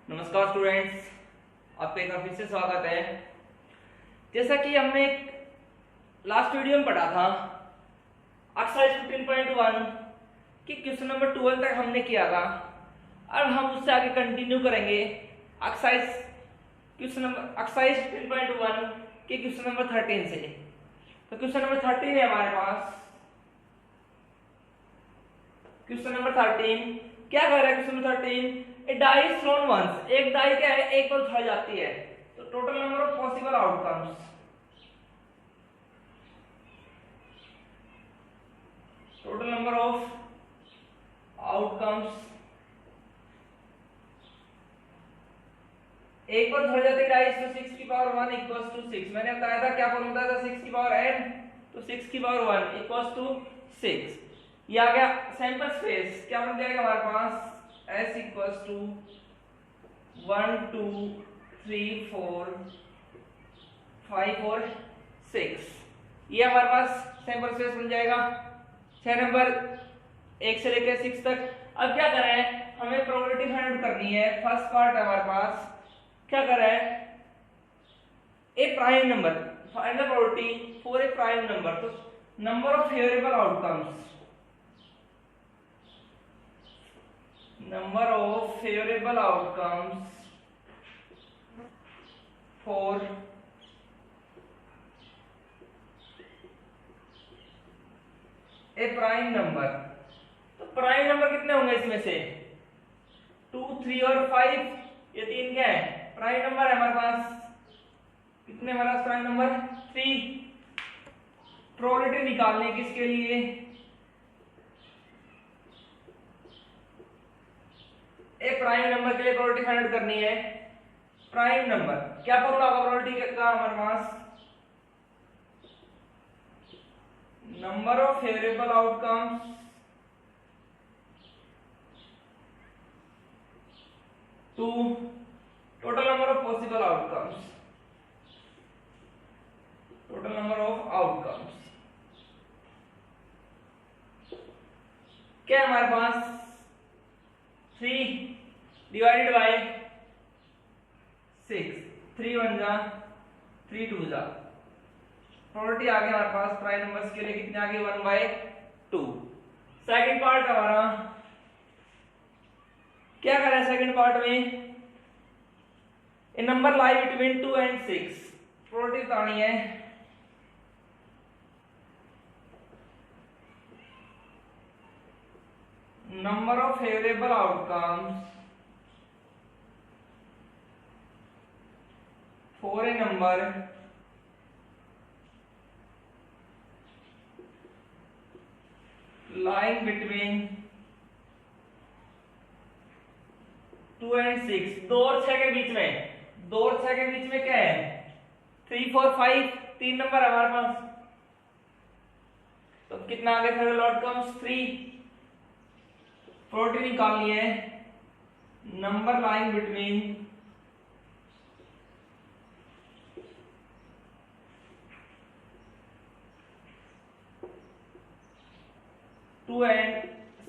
नमस्कार स्टूडेंट्स, आपका एक बार फिर से स्वागत है। जैसा कि हमने लास्ट वीडियो में पढ़ा था एक्सरसाइज 15.1 कि क्वेश्चन नंबर 12 तक हमने किया था। अब हम उससे आगे कंटिन्यू करेंगे एक्सरसाइज 15.1 के क्वेश्चन नंबर 13 से। तो क्वेश्चन नंबर 13 है हमारे पास। क्वेश्चन नंबर 13 क्या कह रहा है? Question number 13 a die is thrown once, एक डाई क्या है, एक बार उछाई जाती है। तो total number of possible outcomes, total number of outcomes, एक बार उछाई जाती है डाई तो 6 की पावर 1 इक्वल्स टू 6। मैंने बताया था क्या फॉर्मूला था 6 की पावर n, तो 6 की पावर 1 इक्वल्स टू 6। ये आ गया सैंपल स्पेस, क्या बन जाएगा हमारे पास s इक्वल्स टू 1 2 3 4 5 और 6। ये हमारे पास सैंपल स्पेस बन जाएगा 6 नंबर 1 से लेकर 6 तक। अब क्या करें, हमें प्रोबेबिलिटी फाइंड आउट करनी है। फर्स्ट पार्ट है हमारे पास, क्या करें, a prime number, find the probability for a prime number. तो number of favourable outcomes, number of favorable outcomes for a prime number। तो प्राइम नंबर कितने होंगे इसमें से? 2 3 और 5, ये तीन क्या है, प्राइम नंबर है हमारे पास। कितने हमारे पास प्राइम नंबर? 3। प्रोबेबिलिटी निकालने किसके लिए? ए प्राइम नंबर के लिए प्रोबेबिलिटी फाइंड आउट करनी है। प्राइम नंबर क्या फॉर्मूला होगा प्रोबेबिलिटी का हमारे पास? Number of favourable outcomes to total number of possible outcomes, total number of outcomes. क्या है हमारे पास? 3 डिवाइडेड बाय 6, 3 1 जा 3 2 जा। प्रोबेबिलिटी आ गया हमारे पास प्राइम नंबर्स के लिए कितने आ गए? 1/2। सेकंड पार्ट हमारा क्या कर रहा है? सेकंड पार्ट में a number lie between 2 and 6। Probability बतानी है। number of favorable outcomes for a number lying between 2 and 6। 2 और 6 के बीच में, 2 और 6 के बीच में क्या है? 3 4 5, 3 नंबर है हमारे पास। तो कितना आगे फेवरेबल आउटकम्स? 3। प्रोबेबिलिटी निकालनी है नंबर लाइंग बिटवीन 2 and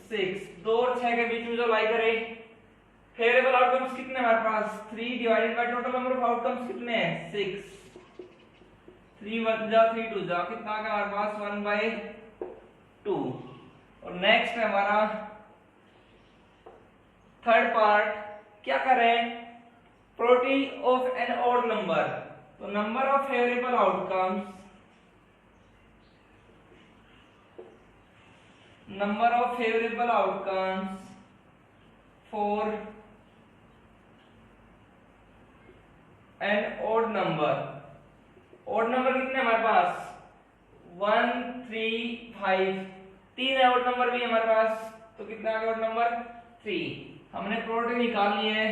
6। 2 और 6 के बीच में जो लाई करे। फेवरेबल आउटकम्स कितने हमारे पास? 3 divided by total number of outcomes कितने हैं? 6। 3 1 जा 3 2 जा, कितना आ गया हमारे पास? 1/2। और नेक्स्ट है हमारा थर्ड पार्ट, क्या करें, probability of an odd number. तो number of favourable outcomes, number of favourable outcomes for an odd number. Odd number कितने हमारे पास? 1 3 5, 3 है ऑड नंबर भी हमारे पास। तो कितना आ गया ऑड नंबर? 3। हमने प्रोबेबिलिटी निकालनी है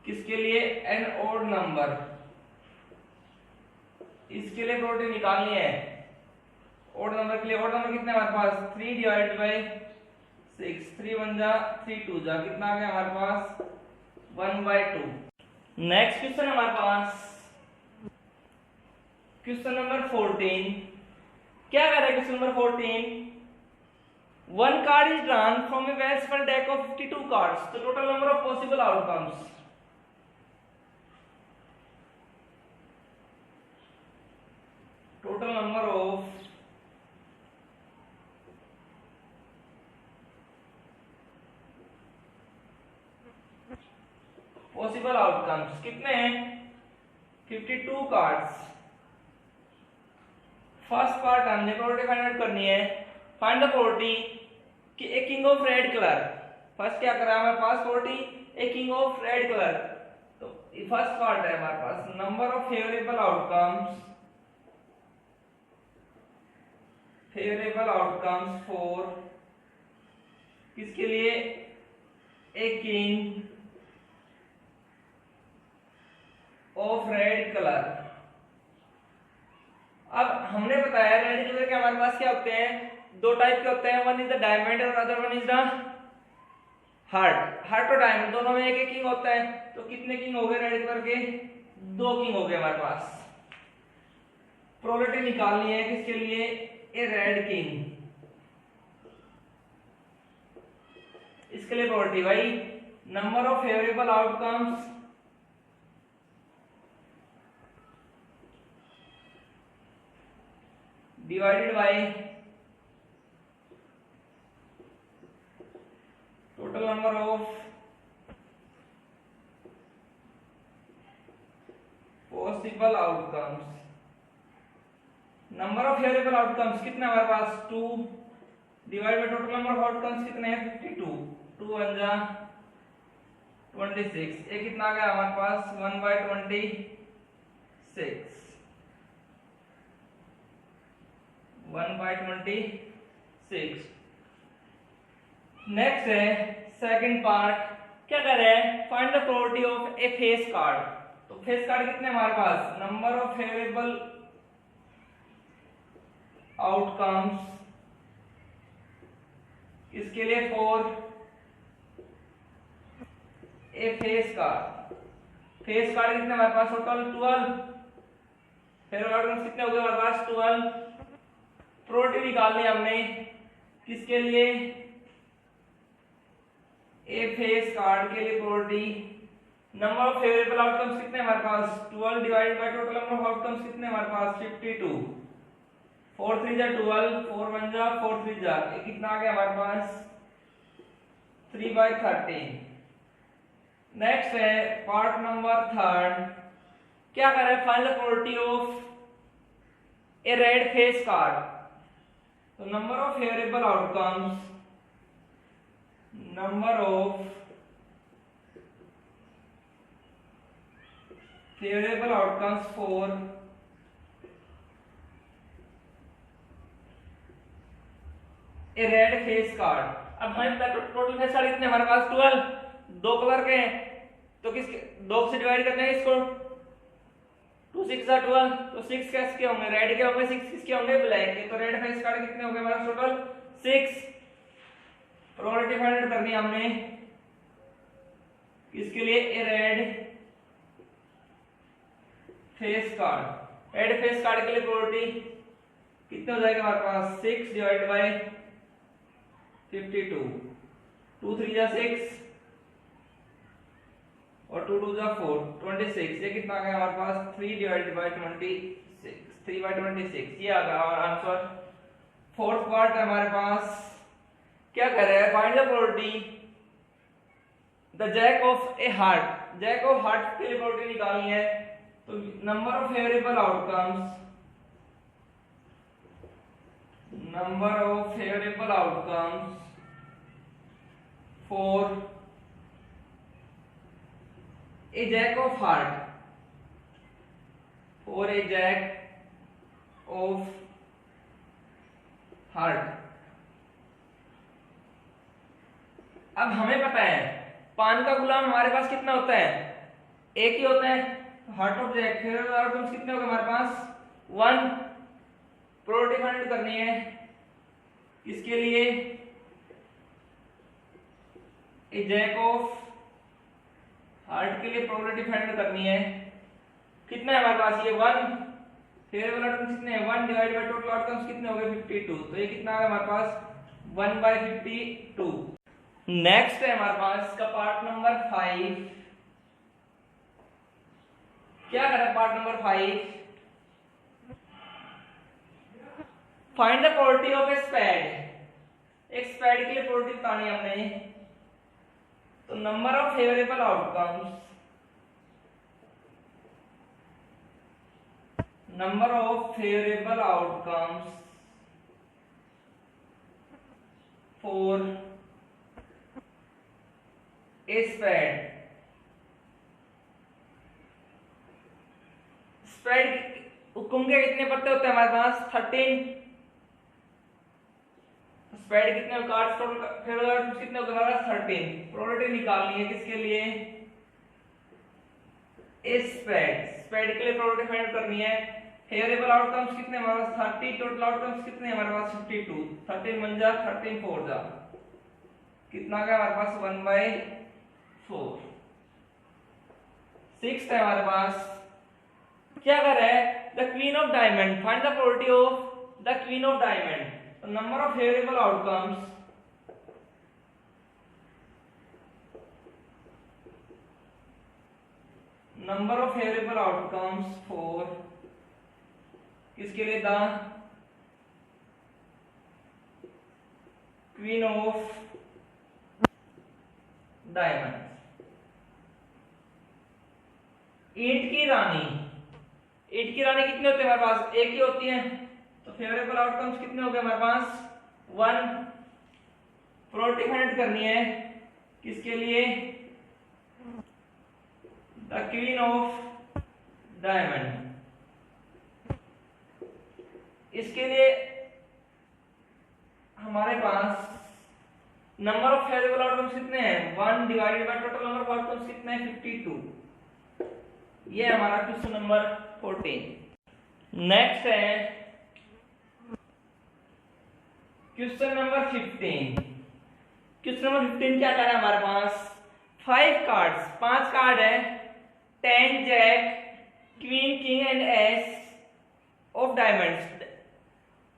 किसके लिए? An odd number. इसके लिए प्रोबेबिलिटी निकालनी है ऑड नंबर के लिए। ऑड नंबर कितने हमारे पास? 3 डिवाइडेड बाय 6, 3 1 जा 3 2 जा, कितना आ गया हमारे पास? 1/2। नेक्स्ट क्वेश्चन हमारे पास क्वेश्चन नंबर 14। क्या कर रहा है question number 14? one card is drawn from a well-spread deck of 52 cards. The total number of possible outcomes. Total number of possible outcomes कितने हैं? 52 कार्ड्स. फर्स्ट पार्ट हमने प्रोबेबिलिटी फाइंड आउट करनी है. Find the probability कि a king of red colour. First क्या करा हमारे पास probability a king of red colour. तो फर्स्ट पार्ट है हमारे पास number of favourable outcomes. Favourable outcomes for किसके लिए? A king of red colour. अब हमने बताया रेड कलर के हमारे पास क्या होते हैं? दो टाइप के होते हैं. वन इज द डायमंड और other one is the heart. Heart और डायमंड दोनों में एक एक किंग होता है. तो कितने किंग हो गए रेड कलर के? दो किंग हो गए हमारे पास. प्रोबेबिलिटी निकालनी है किसके लिए? A red king. इसके लिए प्रोबेबिलिटी भाई number of favourable outcomes divided by total number of possible outcomes. Number of favourable outcomes कितने हमारे पास? 2 divide by total number of outcomes कितने हैं? 52. 2 1 जा 26. ये कितना आ गया हमारे पास? 1/26. 1/26. नेक्स्ट है सेकंड पार्ट. क्या कर रहे हैं? Find the probability of A face card. तो फेस कार्ड कितने हमारे पास? नंबर ऑफ फेवरेबल आउटकम्स इसके लिए for a face card. Face card कितने हमारे पास? टोटल 12. फेवरेबल आउटकम्स कितने हो गए हमारे पास? 12. प्रोबेबिलिटी निकालनी हमने किसके लिए? ए फेस कार्ड के लिए probability number of favourable outcomes कितने हमारे पास? 12 divided by total number of outcomes कितने हमारे पास? 52. 4 3 जा 12. 4 1 जा 4 3 जा. ये कितना आ गया हमारे पास? 3/13. नेक्स्ट है पार्ट नंबर थर्ड. क्या कर रहा है? Find the probability of a red face card. तो number of favourable outcomes number of favourable outcomes for a red face card. अब हमें टोटल फेस कार्ड कितने हमारे पास? 12. दो कलर के हैं तो किसके? 2 से डिवाइड करते हैं इसको. 2 6 जा 12. तो 6 किसके होंगे? रेड के होंगे. 6 किसके होंगे? ब्लैक के. तो रेड फेस कार्ड कितने हो गए हमारे टोटल? 6. प्रोबेबिलिटी फाइंड आउट करनी है हमने किसके लिए? A red face card. Red face card के लिए प्रोबेबिलिटी कितने हो जाएगा हमारे पास? 6 डिवाइड बाय 52. 2 3 जा 6 और 2 2 जा 4. 26. ये कितना आ गया हमारे पास? 3 डिवाइडेड बाय 26. 3/26. ये आ गया और आंसर. फोर्थ पार्ट है हमारे पास. क्या कर रहा है? Find the probability the jack of a heart. Jack of heart के लिए प्रोबेबिलिटी निकालनी है. तो number of favourable outcomes number of favourable outcomes for a jack of heart. For a jack of heart. अब हमें पता है पान का गुलाम हमारे पास कितना होता है? एक ही होता है. Heart of jack favourable outcomes कितने हो गए हमारे पास? 1. प्रोबेबिलिटी फाइंड करनी है किसके लिए? ए जैक ऑफ हार्ट के लिए प्रोबेबिलिटी फाइंड करनी है. कितना है हमारे पास? ये 1. फेवरेबल आउटकम्स कितने हैं? 1 डिवाइड बाय टोटल आउटकम्स कितने हो गए? 52. तो ये कितना आ गया हमारे पास? 1/52। नेक्स्ट है हमारे पास इसका पार्ट नंबर 5। क्या करें part number 5? Find the probability of a spade. एक स्पैड के लिए प्रोबेबिलिटी बतानी है हमने। तो number of favourable outcomes, number of favourable outcomes for a spade. Spade हुक्म के कितने पत्ते होते हैं हमारे पास? 13। स्पैड कितने कार्ड्स टोटल फेवरेबल कितने होते हैं हमारे पास? 13। प्रोबेबिलिटी निकालनी है किसके लिए? इस स्पैड के लिए प्रोबेबिलिटी फाइंड करनी है। फेवरेबल आउटकम्स कितने हमारे पास? 30। टोटल आउटकम्स कितने हमारे पास? 52। 13 1 जा 13 4 जा कितना गया हमारे पास? 1/4। 6 है हमारे पास। क्या कर रहा है? The queen of diamond. Find the probability of the queen of diamond. तो number of favourable outcomes, number of favourable outcomes for किसके लिए? The queen of diamond. ईंट की रानी। ईंट की रानी कितने होते हैं हमारे पास? एक ही होती है। तो फेवरेबल आउटकम्स कितने हो गए हमारे पास? 1। प्रोबेबिलिटी फाइंड करनी है किसके लिए? The queen of diamond. इसके लिए हमारे पास नंबर ऑफ फेवरेबल आउटकम्स कितने हैं? 1 divided by total number of outcomes कितने हैं? 52। ये हमारा क्वेश्चन नंबर 14। नेक्स्ट है क्वेश्चन नंबर 15। क्वेश्चन नंबर 15 क्या कह रहा है हमारे पास? 5 कार्ड्स, 5 कार्ड है, 10 jack queen king and ace of diamonds.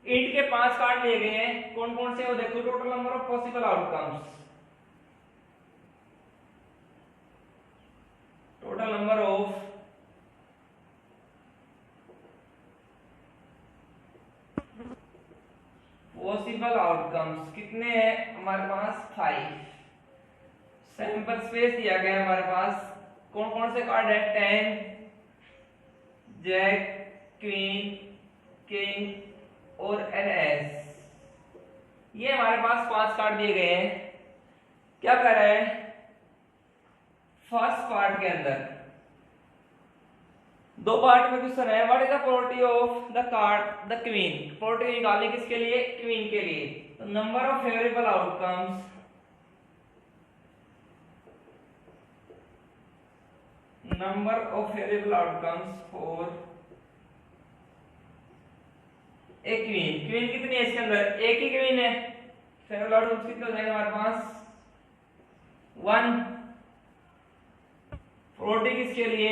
ईंट के 5 कार्ड लिए गए हैं। कौन कौन से? वो देखो। Total number of possible outcomes, total number of possible outcomes कितने हैं हमारे पास? 5। सैंपल स्पेस दिया गया है हमारे पास। कौन कौन से कार्ड है? 10 जैक क्वीन किंग और एस। ये हमारे पास 5 कार्ड दिए गए हैं। क्या कह रहा है? फर्स्ट पार्ट के अंदर 2 पार्ट में क्वेश्चन है। What is the probability of the card the queen. Probability निकालनी किसके लिए? क्वीन के लिए। तो number of favourable outcomes, number of favourable outcomes for A queen. Queen कितनी है इसके अंदर? एक ही क्वीन है। फेवरेबल आउटकम्स कितने हो जाएंगे हमारे पास? 1। प्रोबेबिलिटी किसके लिए?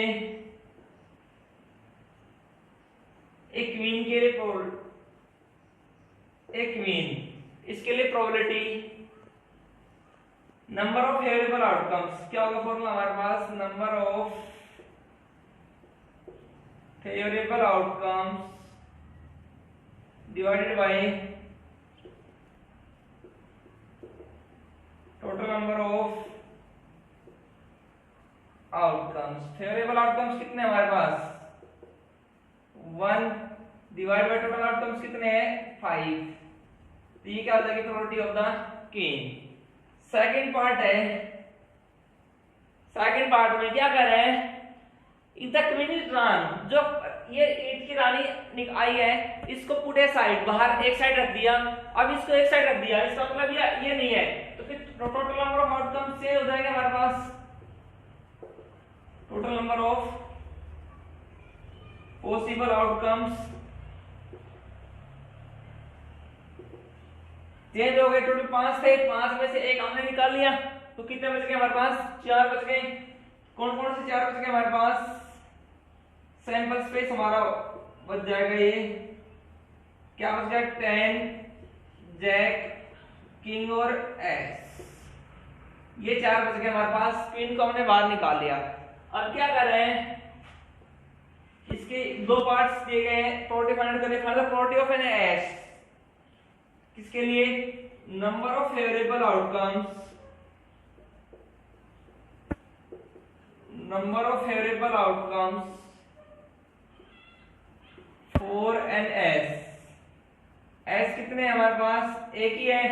एक क्वीन के लिए एक क्वीन, इसके लिए probability number of favourable outcomes. क्या होगा फॉर्मूला हमारे पास? Number of favourable outcomes divided by total number of outcomes. Favourable outcomes कितने हमारे पास? 1 डिवाइड बाय टोटल आउटकम्स कितने हैं? 5। तो ये क्या हो जाएगी? Probability of the queen. Second part है। सेकंड पार्ट में क्या कर रहे हैं? If the queen is drawn, जो ये ईंट की रानी आई है, इसको पुट साइड, बाहर एक साइड रख दिया। अब इसको एक साइड रख दिया, इसका मतलब ये नहीं है। तो फिर टोटल नंबर ऑफ आउटकम्स से हो जाएगा हमारे पास total number of possible outcomes change हो गए। टोटल 5 थे, 5 में से एक हमने निकाल लिया, तो कितने बच गए हमारे पास? 4 बच गए। कौन कौन से 4 बच गए हमारे पास? सैंपल स्पेस हमारा बच जाएगा। ये क्या बच गया? 10 जैक किंग और एस, ये 4 बच गए हमारे पास। क्वीन को हमने बाहर निकाल लिया। अब क्या कर रहे हैं, इसके 2 पार्ट्स दिए गए हैं, प्रोपर्टी फाइंड करनी। Find the property of an ace, किसके लिए, number of favourable outcomes, number of favourable outcomes for an ace. Ace कितने हैं हमारे पास, एक ही है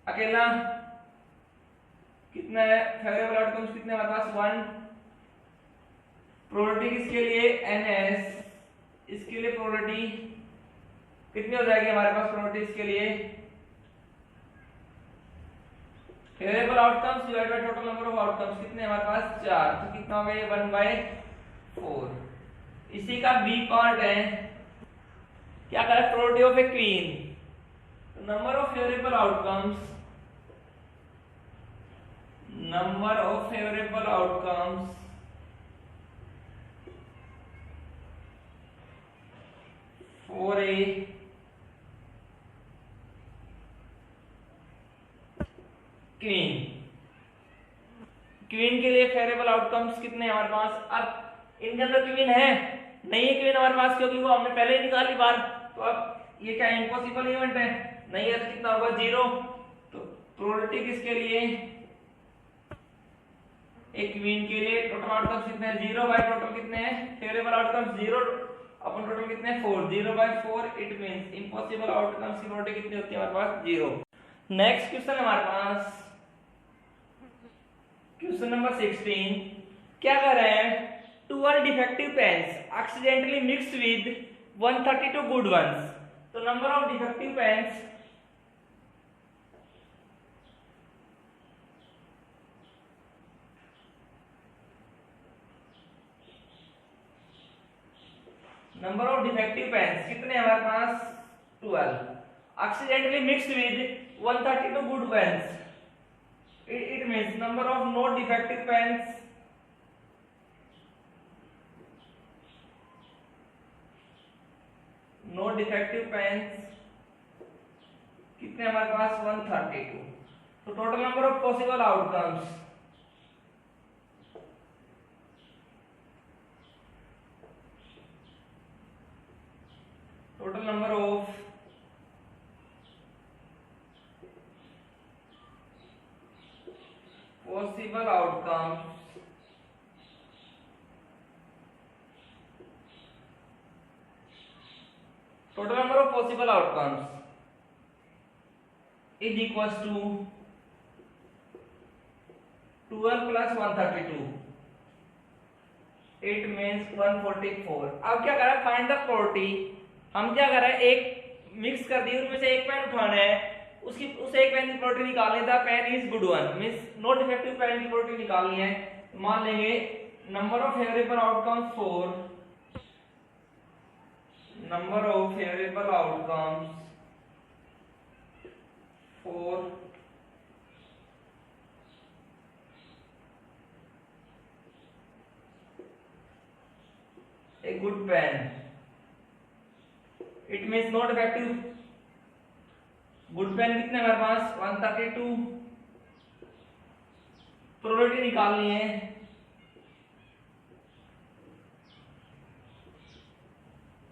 अकेला। कितना है फेवरेबल आउटकम्स, कितने हमारे पास, 1। प्रोबेबिलिटी किसके लिए, एन एस, इसके लिए प्रोबेबिलिटी कितनी हो जाएगी हमारे पास, प्रोबेबिलिटी इसके लिए favourable outcomes divide by total number of outcomes, कितने हमारे पास, 4। तो कितना हो गया, 1/4। इसी का बी पार्ट है, क्या करें, probability of A queen, number of favourable outcomes, number of favourable outcomes for A queen. Queen के लिए फेवरेबल आउटकम्स कितने हैं हमारे पास। अब इनके अंदर क्वीन है, नहीं है क्वीन हमारे पास, क्योंकि वो हमने पहले ही निकाली बार। तो अब ये क्या इम्पॉसिबल इवेंट है, नहीं है, तो कितना होगा, 0। तो प्रोबेबिलिटी किसके लिए, एक क्वीन के लिए टोटल आउटकम्स कितने हैं, 0 बाय टोटल कितने हैं फेवरेबल आउटकम्स, 0 अपन टोटल कितने हैं, 4। 0/4 इट मींस इम्पॉसिबल आउटकम्स की प्रोबेबिलिटी कितनी होती है हमारे पास, 0। नेक्स्ट क्वेश्चन है हमारे पास क्वेश्चन नंबर 16। क्या कर रहे हैं, 12 defective pens accidentally mixed with 132 good ones. तो number of defective pens, number of defective pens कितने हमारे पास, 12। Accidentally mixed with 132 good pens, it means number of not defective pens, not defective pens कितने हमारे पास, 132। तो total number of possible outcomes, total number of possible outcomes total number of possible outcomes is equals to 12 plus 132, it means 144। अब क्या करें, find the probability. हम क्या कर रहे हैं, एक मिक्स कर दी, उनमें से एक पेन उठाना है, उसकी उस एक पेन की प्रोबेबिलिटी निकालनी, the pen is good one, means not defective pen की प्रोबेबिलिटी निकालनी है। मान लेंगे number of favourable outcomes for, number of favourable outcomes for a good pen, it means not defective. Good pen कितने हमारे पास, 132। Probability निकालनी है,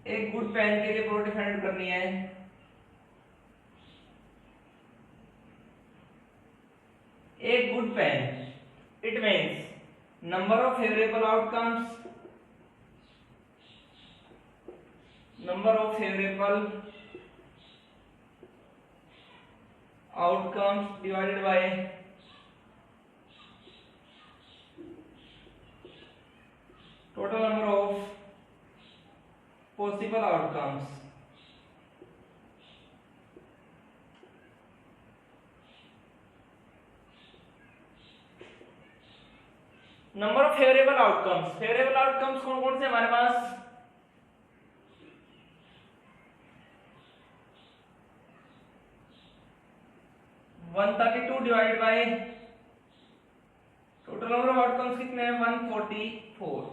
एक गुड पेन के लिए प्रोबेबिलिटी फाइंड करनी है। एक good pen, it means number of favourable outcomes, number of favourable outcomes divided by total number of possible outcomes। Number of favourable outcomes, favourable outcomes कौन कौन से हमारे पास, one 32 divide by total number of outcomes कितने हैं, 144।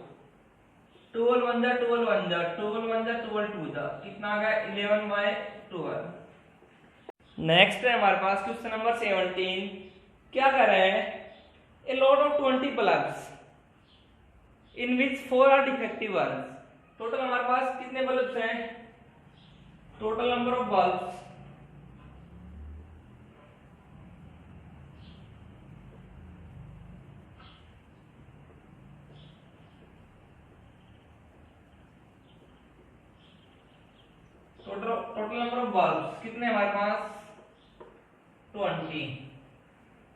12 1 जा 12 1 जा 12 1 जा 12 2 जा, कितना आ गया, 11/12। नेक्स्ट है हमारे पास क्वेश्चन नंबर 17। क्या कर रहे हैं, a lot of 20 bulbs in which 4 are defective bulbs. Total हमारे पास कितने बल्ब्स हैं, total number of bulbs total number of bulbs कितने हमारे पास 20,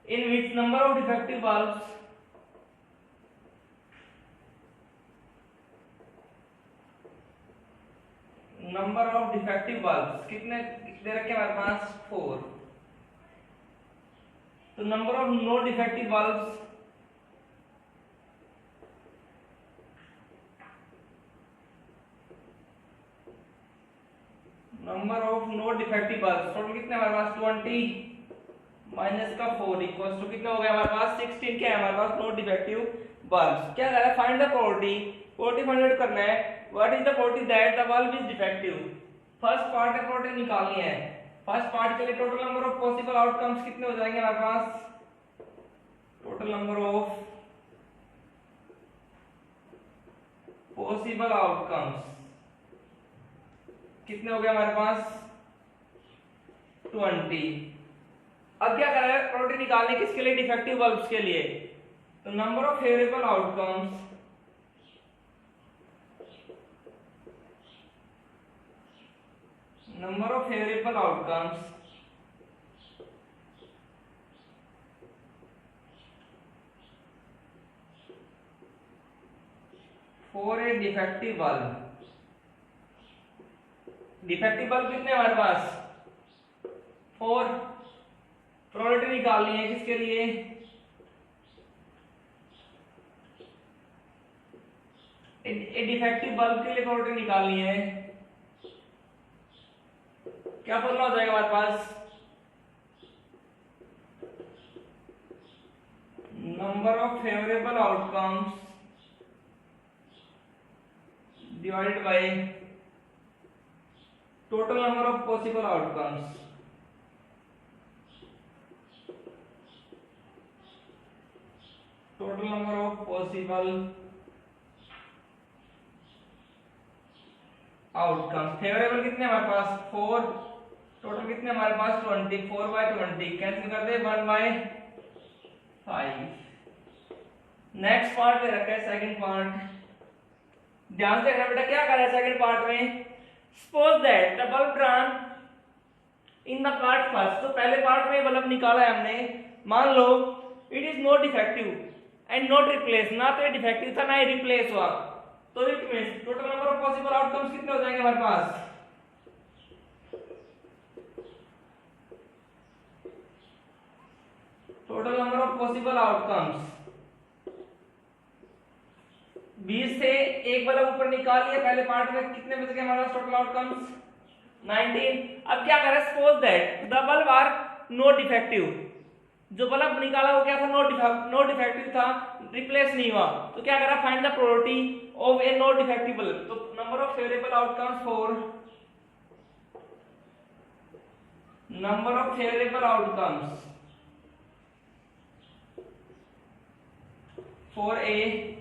in which number of defective bulbs number of defective bulbs कितने दे रखे हमारे पास 4। तो number of no defective bulbs number of no defective bulbs total कितने हमारे पास 20 माइनस का 4 इक्वल्स टू कितना हो गया हमारे पास 16। क्या है हमारे पास नो डिफेक्टिव बल्ब्स। क्या कह रहा है, find the probability find out करना है, what is the probability that the bulb is defective. First part है प्रोबेबिलिटी निकालनी है। फर्स्ट पार्ट के लिए total number of possible outcomes कितने हो जाएंगे हमारे पास, total number of possible outcomes कितने हो गए हमारे पास 20। अब क्या कर रहा है, प्रोबेबिलिटी निकालने किसके लिए, डिफेक्टिव बल्ब्स के लिए। तो number of favourable outcomes number of favourable outcomes for A defective bulb. Defective bulb कितने हमारे पास 4। प्रोबेबिलिटी निकालनी है किसके लिए, ए डिफेक्टिव बल्ब के लिए प्रोबेबिलिटी निकालनी है। क्या फॉर्मूला हो जाएगा हमारे पास, number of favourable outcomes divided by total number of possible outcomes. Total number of possible outcomes. Favourable कितने हमारे पास 4, टोटल कितने हमारे पास 20, 4/20 कैंसिल कर दे 1/5। नेक्स्ट पार्ट में रखा है सेकंड पार्ट, ध्यान से देखना बेटा क्या कर रहा है सेकंड पार्ट में। Suppose that the bulb drawn in the part first. तो पहले पार्ट में बल्ब निकाला है हमने, मान लो it is not defective and not replace, ना तो ये डिफेक्टिव था ना ये रिप्लेस हुआ। तो it means total number of possible outcomes कितने हो जाएंगे हमारे पास, total number of possible outcomes 20 से एक बल्ब ऊपर निकाल लिया पहले पार्ट में, कितने बच गए हमारे पास टोटल आउटकम्स 19। अब क्या करें, suppose that the bulb are no defective. जो बल्ब निकाला वो क्या था, नो डिफेक्टिव था, रिप्लेस नहीं हुआ। तो क्या करा, find the probability of a no defective bulb. तो number of favourable outcomes for number of favourable outcomes for a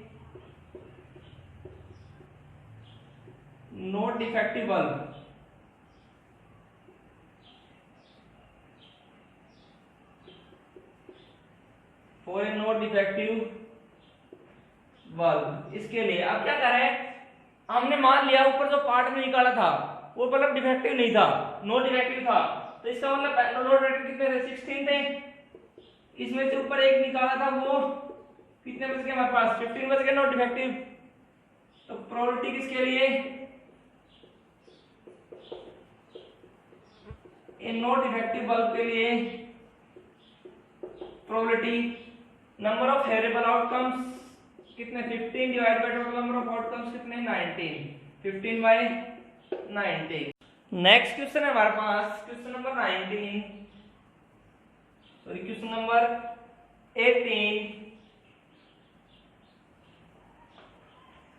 no defective bulb for a no defective bulb. इसके लिए अब क्या कर रहे हैं, हमने मान लिया ऊपर जो पार्ट में निकाला था वो बल्ब डिफेक्टिव नहीं था, नो डिफेक्टिव था। तो इसका मतलब नो डिफेक्टिव कितने थे, 16 थे। इसमें से ऊपर एक निकाला था वो कितने बच गए हमारे पास, 15 बच गए नो डिफेक्टिव। तो प्रोबेबिलिटी किसके लिए, ए नो डिफेक्टिव बल्ब के लिए probability number of favourable outcomes कितने, 15 divide by total number of outcomes कितने 19, 15/19। नेक्स्ट क्वेश्चन है हमारे पास question number 19, sorry question number 18।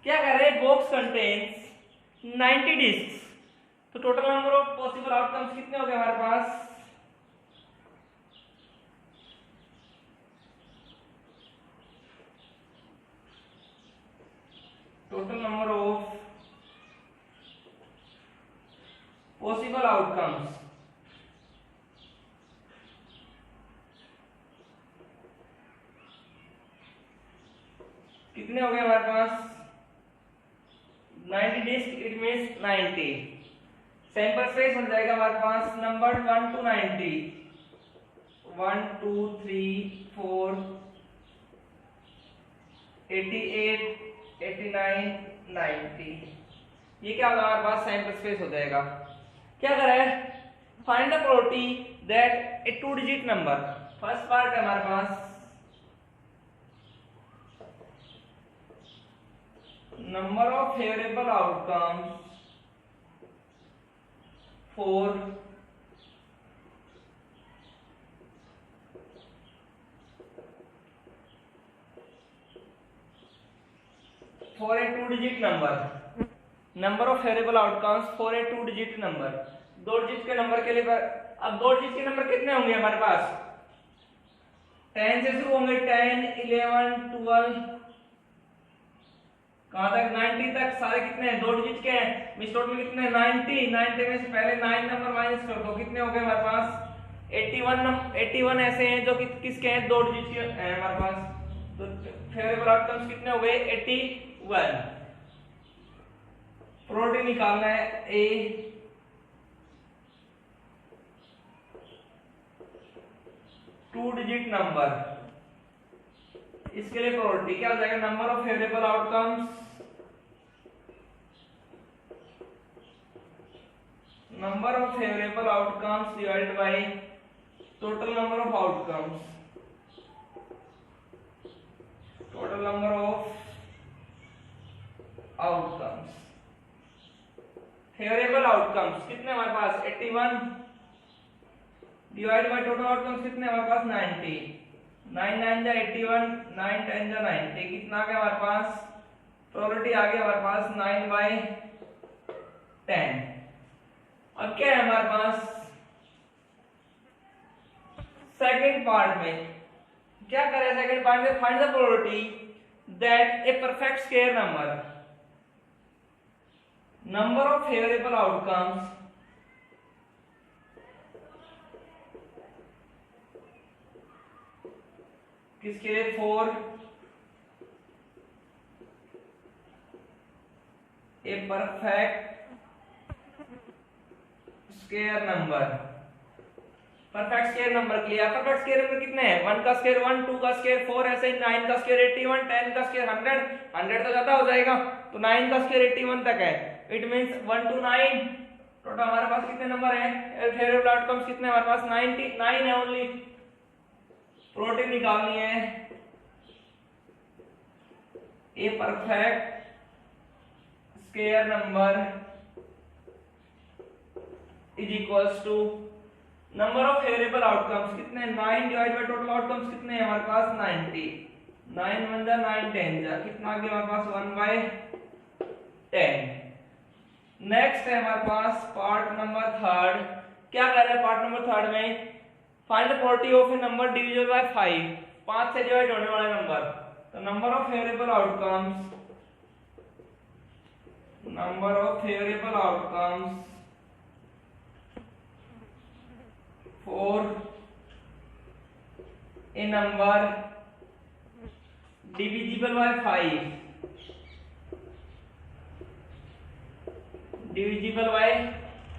क्या कर रहे हैं, बॉक्स कंटेन्स 90 डिस्क। तो total number of possible outcomes कितने हो गए हमारे पास total number of possible outcomes कितने हो गए हमारे पास 90 disc, it means 90। Sample space बन जाएगा हमारे पास नंबर 1 to 90, 1 2 3 4 88 89 90। ये क्या होगा हमारे पास सैंपल स्पेस हो जाएगा। क्या करें, find the probability that A 2 digit number. First part है हमारे पास number of favorable outcomes for a 2-digit number, number of favorable outcomes for a 2-digit number। 2 digit के नंबर के लिए अब 2 डिजिट के नंबर कितने होंगे हमारे पास 10 से शुरू होंगे, 10 11 12 कहां तक 90 तक, सारे कितने हैं 2 डिजिट के हैं। मिस टोटल कितने हैं 90। 90 में से पहले 9 नंबर माइनस कर दो, कितने हो गए हमारे पास 81 ऐसे हैं जो कि किसके हैं 2 डिजिट के हैं हमारे पास। तो फेवरेबल आउटकम्स कितने हो गए 81। प्रोबेबिलिटी निकालना है ए टू डिजिट नंबर, इसके लिए प्रोबेबिलिटी क्या हो जाएगा number of favourable outcomes, number of favourable outcomes divided by total number of outcomes, total number of outcomes. Favourable outcomes कितने हमारे पास 81 डिवाइड बाय टोटल आउटकम्स कितने हमारे पास 90। 9 9 जा 81, 9 10 जा 90, कितना आ गया हमारे पास प्रोबेबिलिटी आ गया हमारे पास 9/10। अब क्या है हमारे पास सेकंड पार्ट में, क्या करें सेकंड पार्ट में find the probability that A perfect square number, number of favourable outcomes किसके लिए 4 ए perfect square number. Perfect square number के लिए परफेक्ट स्क्वायर नंबर कितने हैं 1 का स्क्वायर 1, 2 का स्क्वायर 4, ऐसे 9 का स्क्वायर 81, 10 का स्क्वायर 100 तो ज्यादा हो जाएगा, तो 9 का स्क्वायर 81 तक है। इट मींस 1 to 9 टोटल हमारे पास कितने नंबर हैं फेवरेबल आउटकम्स कितने हमारे पास 99 है ओनली। प्रोबेबिलिटी निकालनी है a perfect square number is equals to number of favourable outcomes कितने 9 डिवाइड बाय टोटल आउटकम्स कितने हैं हमारे पास 90। 9 1 जा 9 10 जा कितना आ गया हमारे पास 1/10। नेक्स्ट है हमारे पास पार्ट नंबर थर्ड। क्या कर रहे हैं पार्ट नंबर थर्ड में find the probability of A number divisible by 5, 5 से डिवाइड होने वाला नंबर। तो number of favourable outcomes, number of favourable outcomes for A number divisible by 5, divisible by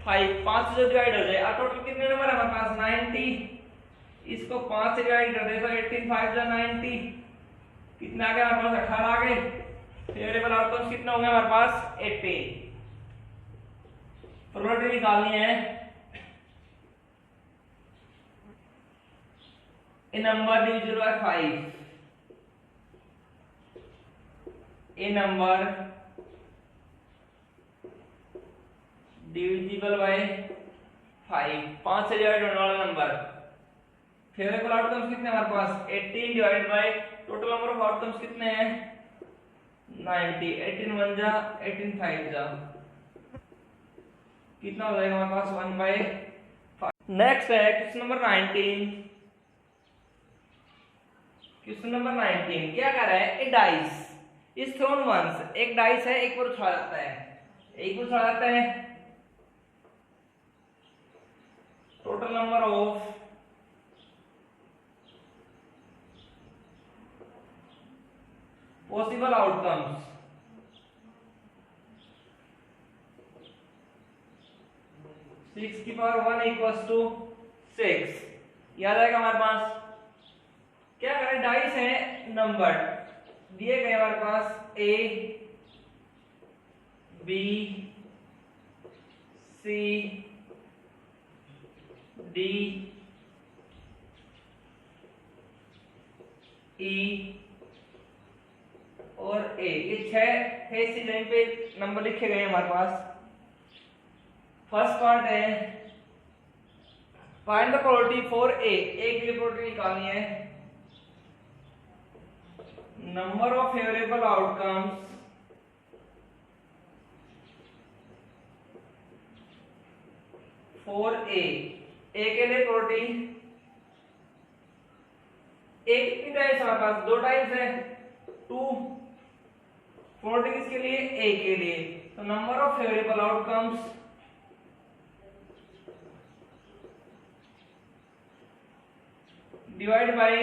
5, 5 से जो डिवाइड हो जाए। टोटल कितने नंबर है हमारे पास 90, इसको 5 से डिवाइड कर दे तो 18 5 जा 90, कितना आ गया हमारे पास 18 आ गए। फेवरेबल आउटकम्स कितना हो गया हमारे पास 80। प्रोबेबिलिटी निकालनी है a number divisible by 5, a number divisible by 5, 5 से डिवाइड होने वाला नंबर। फेवरेबल आउटकम्स कितने हमारे पास 18 divide by total number of outcomes कितने हैं 90। 18 1 जा 18 5 जा कितना हो जाएगा हमारे पास 1/5। नेक्स्ट है क्वेश्चन नंबर 19। क्वेश्चन नंबर 19 क्या कर रहा है ए डाइस इज थ्रोन वंस, एक डाइस है, एक बार उछाला जाता है, एक बार उछाला जाता है। Total number of possible outcomes, six की power one equals to six. याद आएगा हमारे पास क्या करें, डाइस है नंबर दिए गए हमारे पास A B C D E और ए, ये छह इसी लाइन पे नंबर लिखे गए हैं हमारे पास। फर्स्ट पार्ट है फाइंड द प्रोबेबिलिटी फॉर ए, के लिए प्रोबेबिलिटी निकालनी है। Number of favourable outcomes for ए के लिए प्रोबेबिलिटी, ए कितनी टाइम्स हमारे पास, दो टाइम्स है, टू। प्रोबेबिलिटी किसके लिए, ए के लिए, तो number of favourable outcomes divide by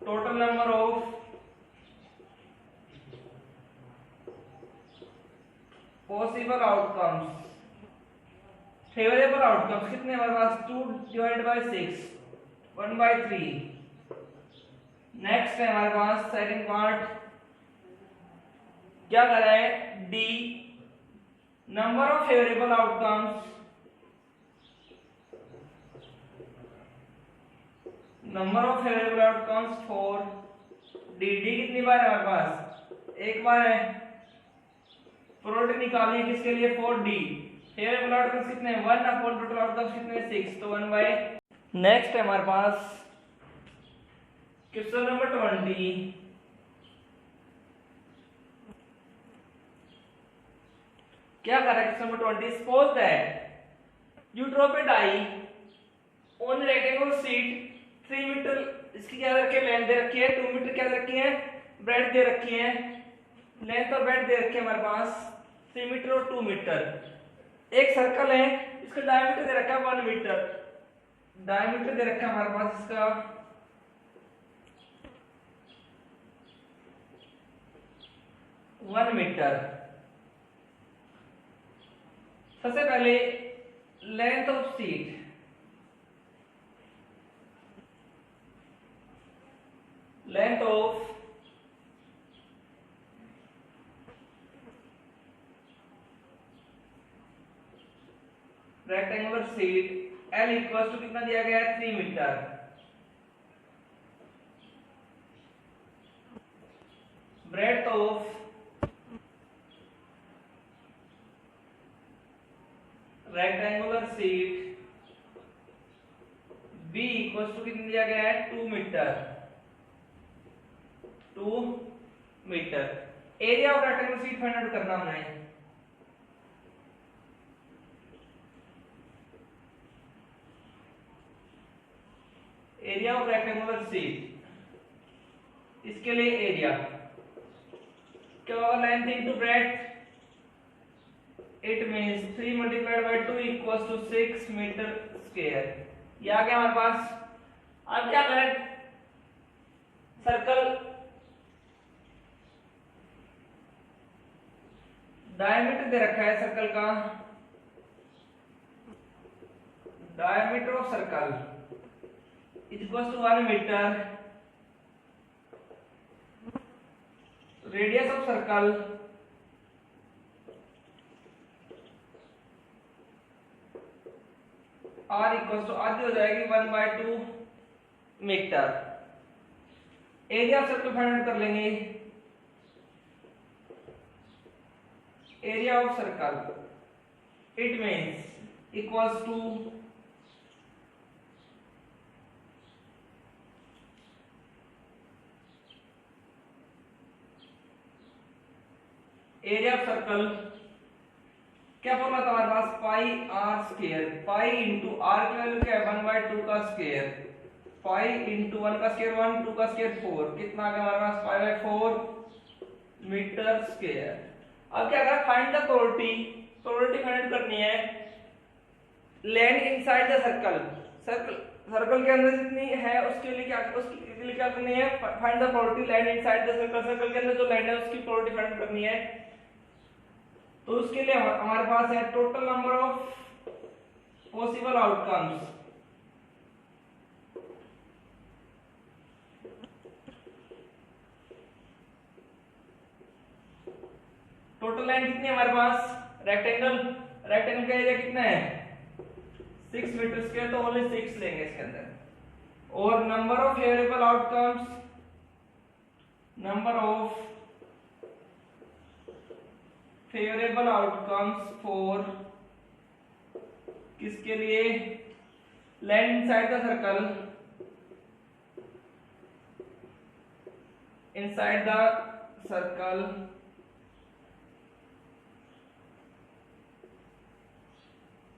total number of possible outcomes. Favourable outcomes कितने हमारे पास, 2 डिवाइड बाय 6, 1/3। नेक्स्ट है हमारे पास सेकंड पार्ट, क्या कर रहा है, D number of favourable outcomes, number of favourable outcomes for D. D कितनी बार है हमारे पास, एक बार है। प्रोबेबिलिटी निकालनी है किसके लिए, फॉर डी। फेवरेबल आउटकम्स कितने हैं, 1 अपॉन टोटल आउटकम्स कितने हैं, 6, तो 1 बाय। नेक्स्ट है हमारे पास क्वेश्चन नंबर 20। क्या कर रहा है question number 20, suppose that you drop a die on rectangular sheet 3 meter, इसकी क्या रखी है, लेंथ दे रखी है, 2 मीटर क्या दे रखी है, ब्रेड्थ दे रखी है। लेंथ और ब्रेड्थ दे रखी है हमारे पास 3 मीटर और 2 मीटर। एक सर्कल है, इसका डायमीटर दे रखा है 1 मीटर, डायमीटर दे रखा है हमारे पास इसका 1 मीटर। सबसे पहले length of sheet, length of rectangular sheet L equal to कितना दिया गया है, 3 meter. Breadth of rectangular sheet B equal to कितना दिया गया है, 2 meter, 2 meter. Area of rectangular sheet find out करना हमने। एरिया ऑफ रेक्टेंगुलर शीट, इसके लिए एरिया क्या होगा, length into breadth, it means 3 multiplied by 2 equals to 6 meter square. ये आ गया हमारे पास। अब क्या करें, सर्कल डायमीटर दे रखा है सर्कल का, diameter of circle equals to 1 metre, radius of circle r equals to आधी हो जाएगी 1/2 metre. Area of circle find out कर लेंगे। Area of circle it means equals to area of circle, क्या formula था हमारे पास, pi r square, pi into r की वैल्यू क्या है, 1/2 का स्क्वायर, 5 इंटू 1 का स्क्वायर 1, 2 का स्क्वायर 4, कितना आ गया हमारे पास 5/4 मीटर स्क्वायर। अब क्या करा, फाइंड द प्रोबेबिलिटी फाइंड करनी है लैंड इनसाइड द सर्कल के अंदर जितनी है उसके लिए क्या करनी है, find the probability land inside the circle के अंदर जो लैंड है उसकी प्रोबेबिलिटी फाइंड करनी है। तो उसके लिए हमारे पास है total number of possible outcomes, total line कितनी है हमारे पास, रेक्टेंगल का एरिया कितना है 6 मीटर स्क्वायर, तो ओनली 6 लेंगे इसके अंदर। और number of favourable outcomes, for किसके लिए, लैंड इनसाइड द सर्कल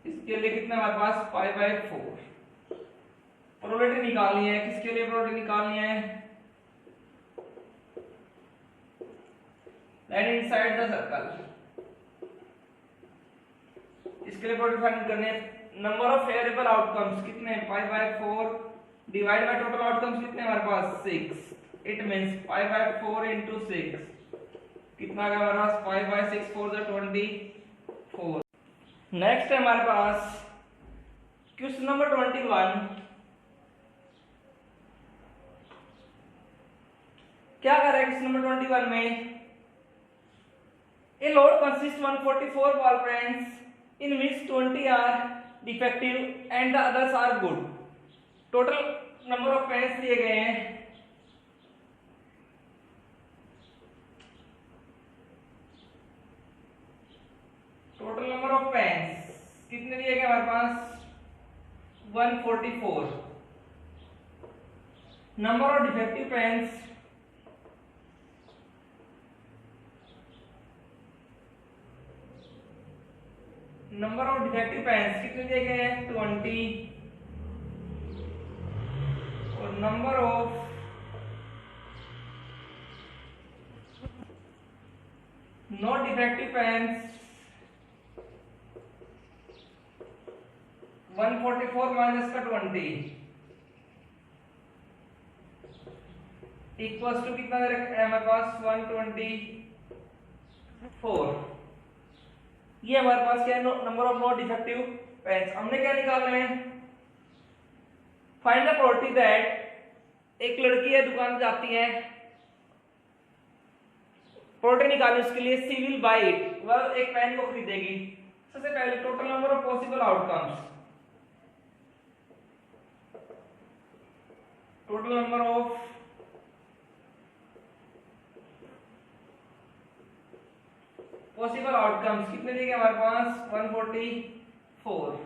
इसके लिए कितना हमारे पास 5/4। प्रोबेबिलिटी निकालनी है, किसके लिए प्रोबेबिलिटी निकालनी है, लैंड इनसाइड द सर्कल, इसके लिए प्रोबेबिलिटी फाइंड करनी है। नंबर ऑफ फेवरेबल आउटकम्स कितने, 5/4 डिवाइड बाय टोटल आउटकम्स कितने हमारे पास 6, इट मींस 5/4 into 6, कितना आ गया हमारे पास 5/6 4 = 24। नेक्स्ट है हमारे पास क्वेश्चन नंबर 21। क्या कर रहा है क्वेश्चन नंबर 21 में, a load consist 144 ball pens in which 20 are defective and the others are good. Total number of pens दिए गए हैं, टोटल नंबर ऑफ पेन्स कितने दिए गए हमारे पास 144। नंबर ऑफ डिफेक्टिव पेन्स, कितने दिए गए हैं 20। और number of not defective pens 144 minus का 20 इक्वल्स टू कितना है हमारे पास 124। ये हमारे पास क्या है, number of not defective pens. हमने क्या निकालना है, फाइंड द प्रोबेबिलिटी दैट एक लड़की है दुकान जाती है, प्रोबेबिलिटी निकालनी उसके लिए, शी विल बाय इट, वह एक पेन को खरीदेगी। सबसे पहले total number of possible outcomes, total number of possible outcomes कितने दिए गए हमारे पास 144।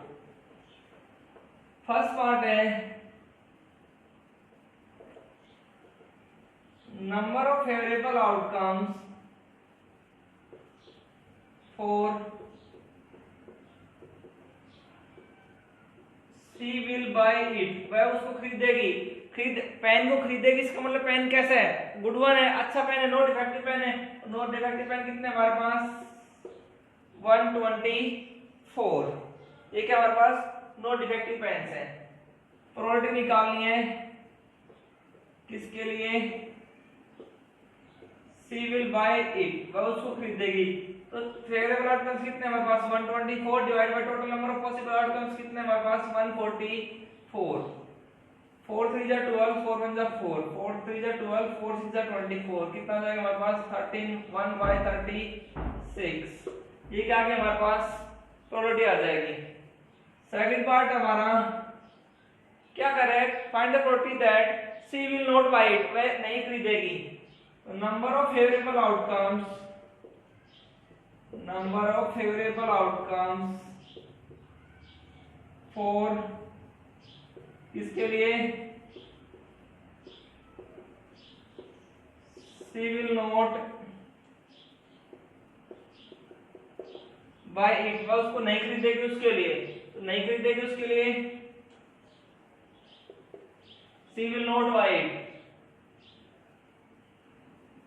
फर्स्ट पार्ट है number of favourable outcomes for she will buy it, वह उसको खरीदेगी, पेन को खरीदेगी। इसका मतलब पेन कैसा है, गुड वन है, अच्छा पेन है, नो डिफेक्टिव पेन है। नो डिफेक्टिव पेन कितने हमारे पास 124। ये क्या हमारे पास नो डिफेक्टिव पेन्स है। प्रोबेबिलिटी निकालनी है किसके लिए, शी विल बाय इट, वह उसको खरीदेगी। तो फेवरेबल आउटकम्स कितने हमारे पास 124 divide by total number of possible outcomes कितने हमारे पास 144। 4 3 जा 12, 4 1 जा 4, 4 3 जा 12, 4 6 जा 24, कितना जाएगा हमारे पास 13 1/36। ये क्या आ गया हमारे पास प्रोबेबिलिटी आ जाएगी। सेकंड पार्ट हमारा क्या कर रहा है, find the probability that she will not buy it, वह नहीं खरीदेगी। Number of favourable outcomes, for किसके लिए, she will not buy it, वह उसको नहीं खरीदेगी उसके लिए। तो नहीं खरीदेगी उसके लिए सी विल नॉट बाय इट।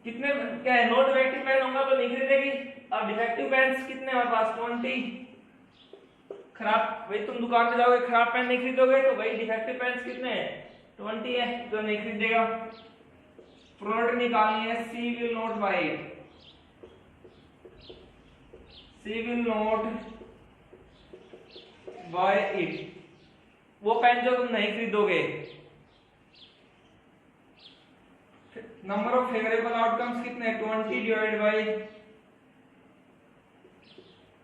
कितने क्या है, नॉट डिफेक्टिव पेन होगा तो नहीं खरीदेगी। अब डिफेक्टिव पेन्स कितने हमारे पास 20। खराब भाई तुम दुकान पे जाओगे खराब पेन नहीं खरीदोगे तो भाई डिफेक्टिव पेन्स कितने हैं 20 है तो नहीं खरीदेगा। प्रोडक्ट निकालनी है, she will not buy it, she will not buy it, वो पेन जो तुम नहीं खरीदोगे। नंबर ऑफ फेवरेबल आउटकम्स कितने 20 divide by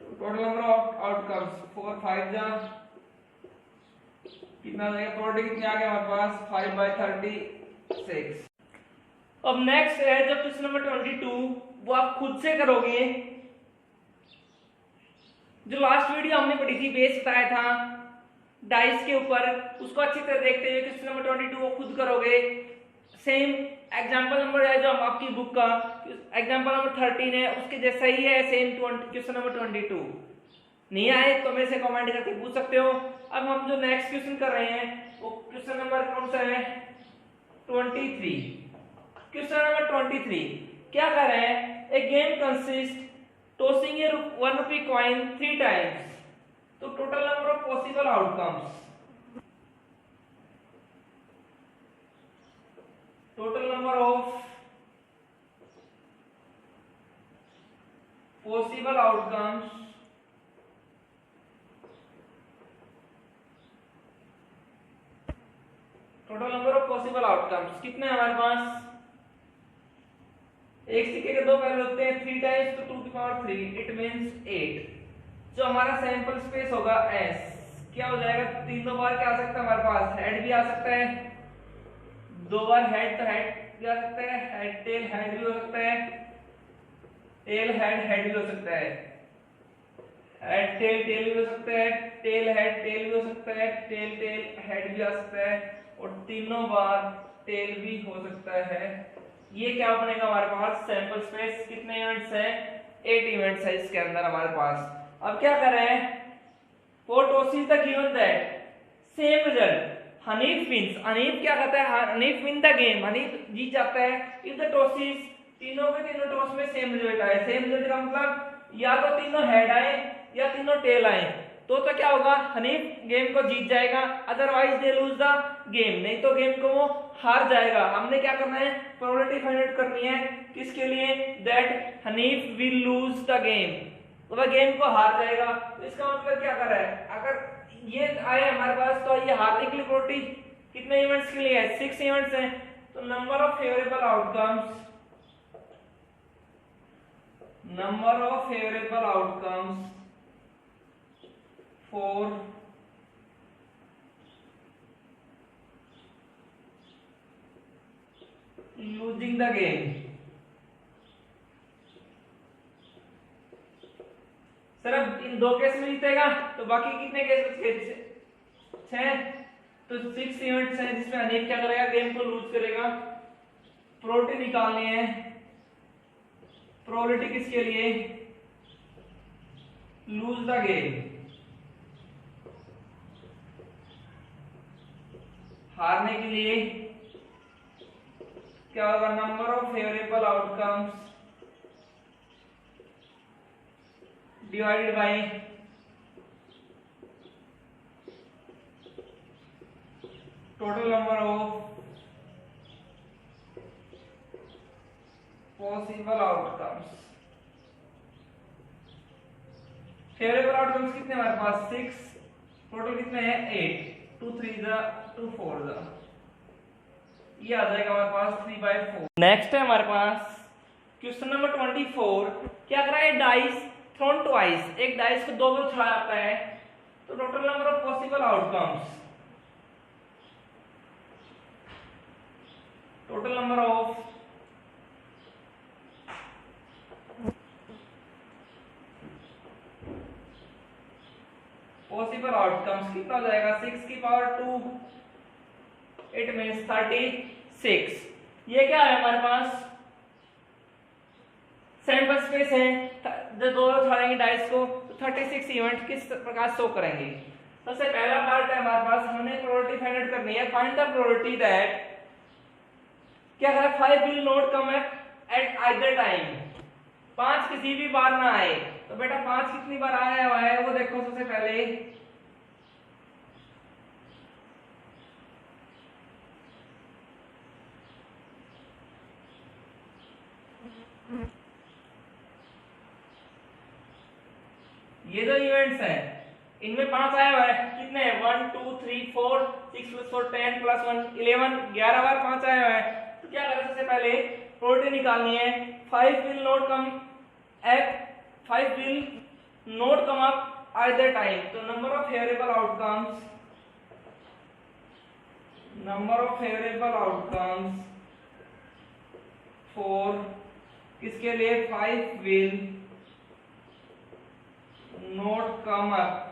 total number of outcomes 4 5 जा कितना आ जाएगा, प्रोडक्ट कितने आ गया हमारे पास 5/36। अब नेक्स्ट है जो क्वेश्चन नंबर 22, वो आप खुद से करोगे। जो लास्ट वीडियो हमने पढ़ी थी बेस बताया था डाइस के ऊपर, उसको अच्छी तरह देखते हुए क्वेश्चन नंबर 22 वो खुद करोगे। सेम एग्जांपल नंबर है जो आपकी बुक का एग्जांपल नंबर 13 है उसके जैसा ही है, सेम क्वेश्चन नंबर 22। नहीं आए तो मेरे से कमेंट करके पूछ सकते हो। अब हम जो नेक्स्ट क्वेश्चन कर रहे हैं वो क्वेश्चन नंबर कौन सा है 23। क्वेश्चन नंबर 23 क्या कर रहे हैं, ए गेम कंसिस्ट टॉसिंग ए 1 रुपी कॉइन 3 टाइम्स, तो total number of possible outcomes, total number of possible outcomes, total number of possible outcomes कितने हैं हमारे पास। एक सिक्के के दो पहलू होते हैं, 3 टाइम्स तो 2 की पावर 3 इट मींस 8। जो हमारा सैंपल स्पेस होगा S क्या हो जाएगा, 3 बार क्या आ सकता है हमारे पास, हेड भी आ सकता है, 2 बार हेड तो हेड भी आ सकता है, हेड टेल हेड भी हो सकता है, टेल हेड हेड भी हो सकता है, हेड टेल टेल भी हो सकता है, टेल हेड टेल भी हो सकता है, टेल टेल हेड भी आ सकता है, और तीनों बार टेल भी हो सकता है। ये क्या बनेगा हमारे पास सैंपल स्पेस, कितने इवेंट्स हैं 8 इवेंट्स है इसके अंदर हमारे पास। अब क्या कर रहे हैं, for tosses the given that same result Hanif wins, Hanif क्या करता है, Hanif win the game, Hanif जीत जाता है if the tosses तीनों के तीनों टॉस में सेम रिजल्ट आए। सेम रिजल्ट का मतलब या तो तीनों हेड आए या तीनों टेल आए, तो क्या होगा, हनीफ गेम को जीत जाएगा, otherwise they lose the game, नहीं तो गेम को वो हार जाएगा। हमने क्या करना है, प्रोबेबिलिटी फाइंड आउट करनी है किसके लिए, that Hanif will lose the game, तो वह गेम को हार जाएगा। तो इसका मतलब क्या कर रहा है, अगर ये आए हमारे पास तो ये हारने की प्रोबेबिलिटी कितने इवेंट्स के लिए है 6 इवेंट्स हैं, तो number of favourable outcomes, number of favourable outcomes for losing the game। Sir अब इन 2 केस में जीतेगा तो बाकी कितने केस बचे 6, तो 6 इवेंट्स हैं जिसमें अनेक क्या करेगा, गेम को लूज करेगा। प्रोबेबिलिटी निकालनी है, प्रोबेबिलिटी किसके लिए, लूज द गेम, हारने के लिए क्या होगा, number of favourable outcomes divided by total number of possible outcomes. Favourable outcomes कितने हमारे पास 6, टोटल कितने हैं 8, 2 3 जा 2 4 जा, ये आ जाएगा हमारे पास 3/4। नेक्स्ट है हमारे पास क्वेश्चन नंबर 24, क्या करा है, डाइस थ्रोन ट्वाइस, एक डाइस को 2 बार उछाला जाता है, तो total number of possible outcomes, total number of possible outcomes कितना हो जाएगा, 6 की पावर 2 इट मींस 36। ये क्या है हमारे पास सैंपल स्पेस है, जब 2 बार उछालेंगे डाइस को तो 36 इवेंट किस प्रकार शो करेंगे। सबसे पहला पार्ट है हमारे पास, हमने प्रोबेबिलिटी फाइंड आउट करनी है। फाइंड द प्रोबेबिलिटी दैट क्या है, 5 will not come at either time, 5 किसी भी बार ना आए। तो बेटा 5 कितनी बार आया हुआ है वो देखो। सबसे पहले ये जो इवेंट्स हैं इनमें 5 आया हुआ है, कितने 1 2 3 4 6 + 4 10 + 1 11, 11 बार 5 आया हुआ है। तो क्या करें, सबसे पहले प्रोबेबिलिटी निकालनी है। 5 will not come up either time. तो number of favourable outcomes for किसके लिए, 5 will not come up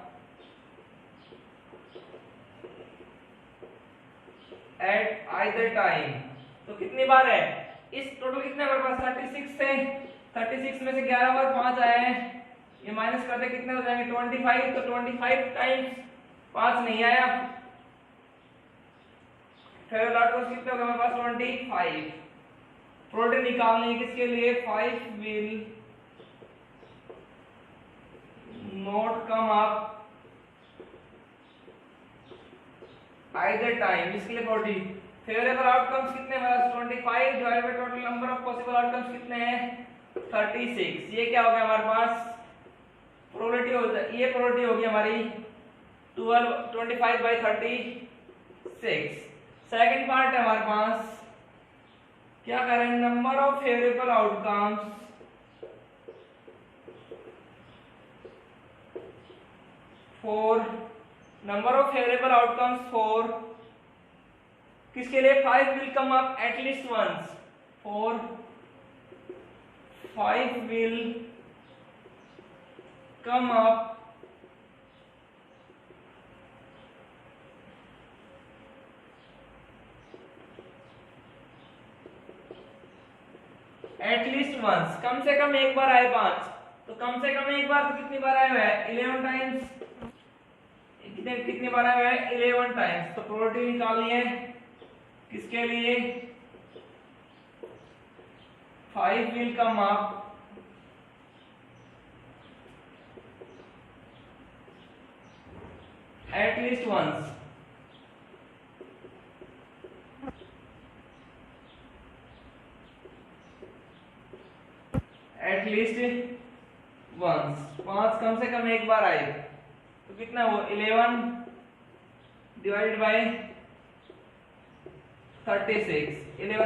at either time. तो कितनी बार है, इस टोटल कितने हमारे पास 36 थे, 36 में से 11 बार 5 आए हैं, ये माइनस करते कितने हो जाएंगे 25। तो 25 टाइम्स 5 नहीं आया, फिर लॉट को कितने हो गए हमारे पास 25। प्रोबेबिलिटी निकालने किसके लिए, 5 will not come up either time, इसके लिए 40। फेवरेबल आउटकम्स कितने हमारे पास 25 divided by total number of possible outcomes कितने हैं 36। ये क्या हो गया हमारे पास, प्रोबेबिलिटी हो जाए, ये प्रोबेबिलिटी होगी हमारी 25/36। सेकंड पार्ट है हमारे पास, क्या करें, number of favourable outcomes for किसके लिए, 5 will come up at least once, for 5 will come up at least once, कम से कम एक बार आए 5। तो कम से कम एक बार तो कितनी बार आए हुए हैं 11 टाइम्स, कितनी बार आए हुए हैं 11 टाइम्स। तो प्रोबेबिलिटी निकालनी है किसके लिए, 5 will come up at least once, at least once 5 कम से कम एक बार आए। तो कितना वो 11 डिवाइडेड बाय 36, 11